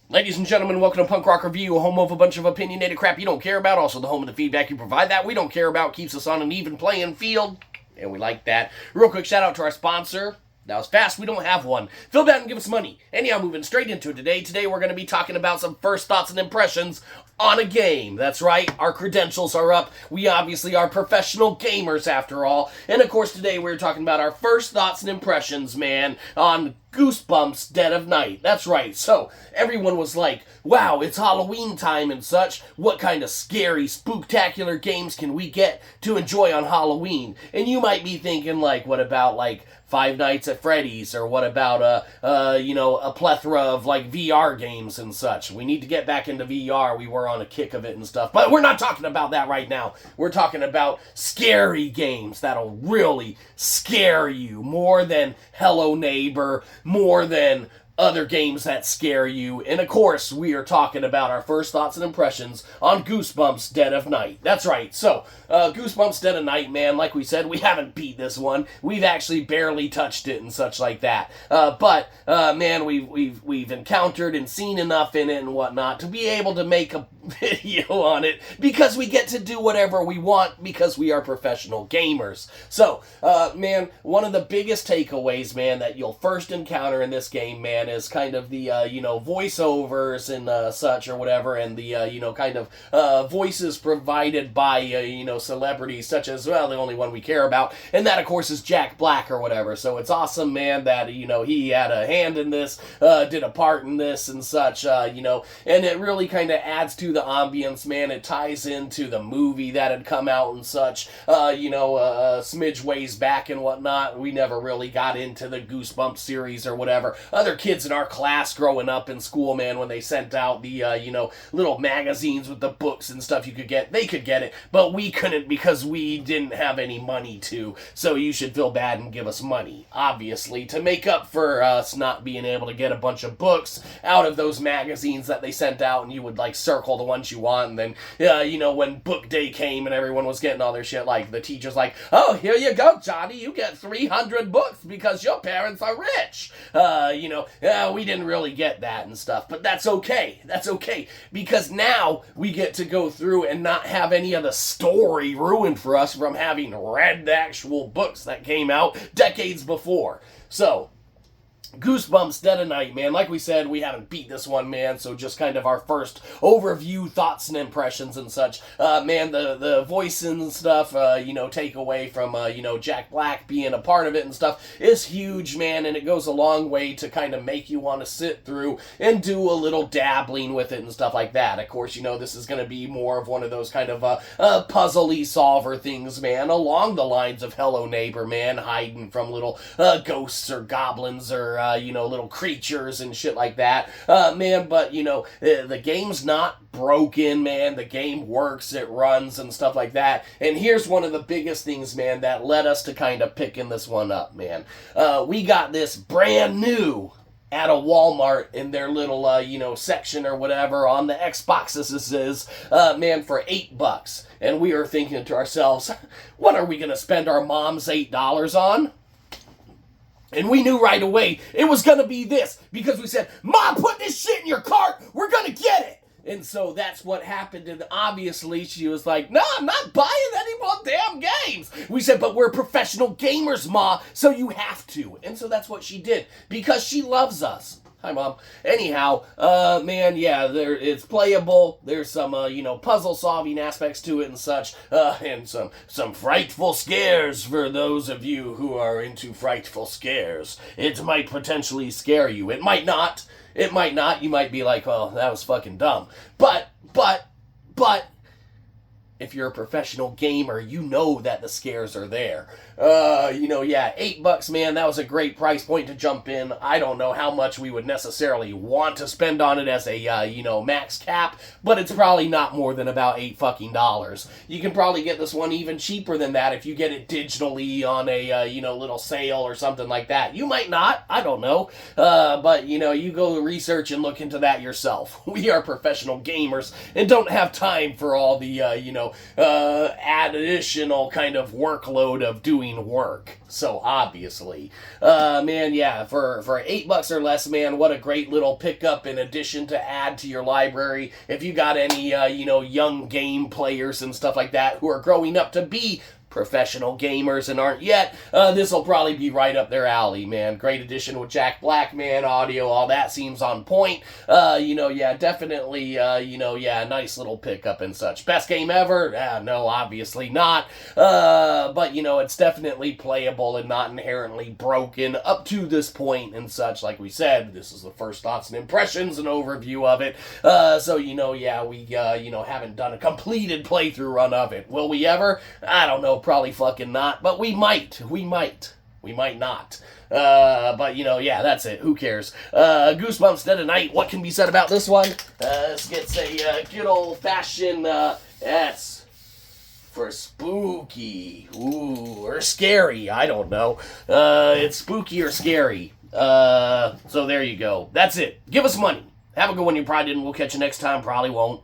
Ladies and gentlemen, welcome to Punk Rock Review, home of a bunch of opinionated crap you don't care about, also the home of the feedback you provide that we don't care about, keeps us on an even playing field, and we like that. Real quick shout out to our sponsor. That was fast, we don't have one. Fill that and give us money. Anyhow, moving straight into it today. Today we're going to be talking about some first thoughts and impressions on a game. That's right, our credentials are up. We obviously are professional gamers after all. And of course today we're talking about our first thoughts and impressions, man, on Goosebumps Dead of Night. That's right. So everyone was like, wow, it's Halloween time and such. What kind of scary, spooktacular games can we get to enjoy on Halloween? And you might be thinking like, what about like Five Nights at Freddy's, or what about a plethora of like VR games and such. We need to get back into VR. We were on a kick of it and stuff, but we're not talking about that right now. We're talking about scary games that'll really scare you more than Hello Neighbor, more than other games that scare you. And of course, we are talking about our first thoughts and impressions on Goosebumps Dead of Night. That's right. So, Goosebumps Dead of Night, man, like we said, we haven't beat this one. We've actually barely touched it and such like that. But man, we've encountered and seen enough in it and whatnot to be able to make a video on it, because we get to do whatever we want because we are professional gamers. So, man, one of the biggest takeaways, man, that you'll first encounter in this game, man, is kind of the, voiceovers and such or whatever, and the, kind of voices provided by, celebrities such as, well, the only one we care about, and that, of course, is Jack Black or whatever. So it's awesome, man, that, he had a hand in this, did a part in this and such, and it really kind of adds to the ambience, man. It ties into the movie that had come out and such, smidge ways back and whatnot. We never really got into the Goosebumps series or whatever. Other kids in our class growing up in school, man, when they sent out the, little magazines with the books and stuff you could get, they could get it, but we couldn't because we didn't have any money to. So you should feel bad and give us money, obviously, to make up for us not being able to get a bunch of books out of those magazines that they sent out, and you would, like, circle the ones you want, and then, when book day came and everyone was getting all their shit, like, the teacher's like, oh, here you go, Johnny, you get 300 books because your parents are rich. We didn't really get that and stuff, but that's okay. That's okay, because now we get to go through and not have any of the story ruined for us from having read the actual books that came out decades before. So, Goosebumps Dead of Night, man. Like we said, we haven't beat this one, man, so just kind of our first overview, thoughts and impressions and such. Man, the voice and stuff, take away from, Jack Black being a part of it and stuff is huge, man, and it goes a long way to kind of make you want to sit through and do a little dabbling with it and stuff like that. Of course, this is going to be more of one of those kind of puzzle-y solver things, man, along the lines of Hello Neighbor, man, hiding from little ghosts or goblins or little creatures and shit like that. Man, but, the game's not broken, man. The game works, it runs and stuff like that. And here's one of the biggest things, man, that led us to kind of picking this one up, man. We got this brand new at a Walmart in their little, section or whatever on the Xboxes, man, for $8. And we are thinking to ourselves, what are we going to spend our mom's $8 on? And we knew right away it was going to be this, because we said, Mom, put this shit in your cart, we're going to get it. And so that's what happened, and obviously she was like, no, I'm not buying any more damn games. We said, but we're professional gamers, Ma, so you have to. And so that's what she did, because she loves us. Hi, Mom. Anyhow, man, yeah, it's playable. There's some, puzzle-solving aspects to it and such, and some frightful scares for those of you who are into frightful scares. It might potentially scare you. It might not. It might not. You might be like, well, that was fucking dumb. But, if you're a professional gamer, you know that the scares are there. $8, man, that was a great price point to jump in. I don't know how much we would necessarily want to spend on it as a, max cap, but it's probably not more than about $8. You can probably get this one even cheaper than that if you get it digitally on a, little sale or something like that. You might not, I don't know, but, you go research and look into that yourself. We are professional gamers and don't have time for all the, additional kind of workload of doing work. So obviously, man, yeah, for $8 or less, man, what a great little pickup in addition to add to your library. If you got any, young game players and stuff like that who are growing up to be professional gamers and aren't yet, this will probably be right up their alley, man. Great addition with Jack Black, man. Audio, all that seems on point. Definitely, nice little pickup and such. Best game ever? No, obviously not. But, it's definitely playable and not inherently broken up to this point and such. Like we said, this is the first thoughts and impressions and overview of it. We haven't done a completed playthrough run of it. Will we ever? I don't know. Probably fucking not, but we might not. That's it. Who cares? Goosebumps Dead of Night. What can be said about this one? This gets a good old-fashioned S for spooky. Ooh, or scary. I don't know. It's spooky or scary. So there you go. That's it. Give us money. Have a good one, you probably didn't. We'll catch you next time. Probably won't.